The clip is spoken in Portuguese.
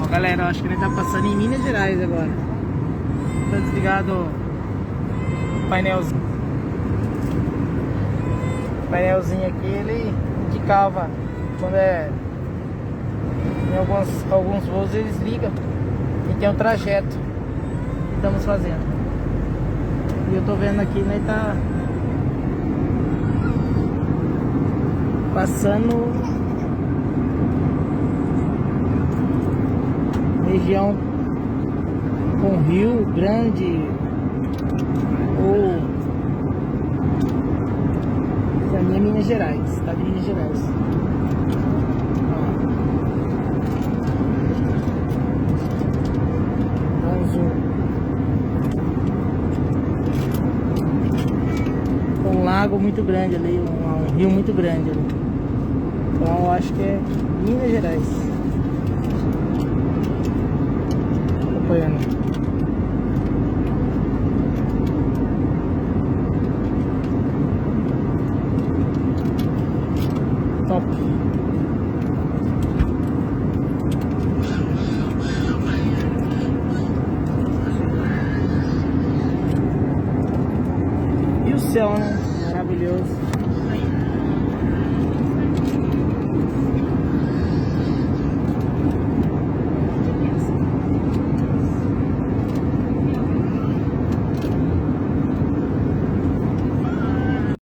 Galera, eu acho que ele tá passando em Minas Gerais agora. Tá desligado o painelzinho. O painelzinho aqui, ele indicava quando é em alguns voos, eles ligam e tem um trajeto que estamos fazendo. E eu tô vendo aqui, né, tá passando região com rio grande ou pra mim é Minas Gerais, estado de Minas Gerais. Um lago muito grande ali, um rio muito grande ali. Então eu acho que é Minas Gerais. Acompanhando. Top. E o céu, né? Maravilhoso.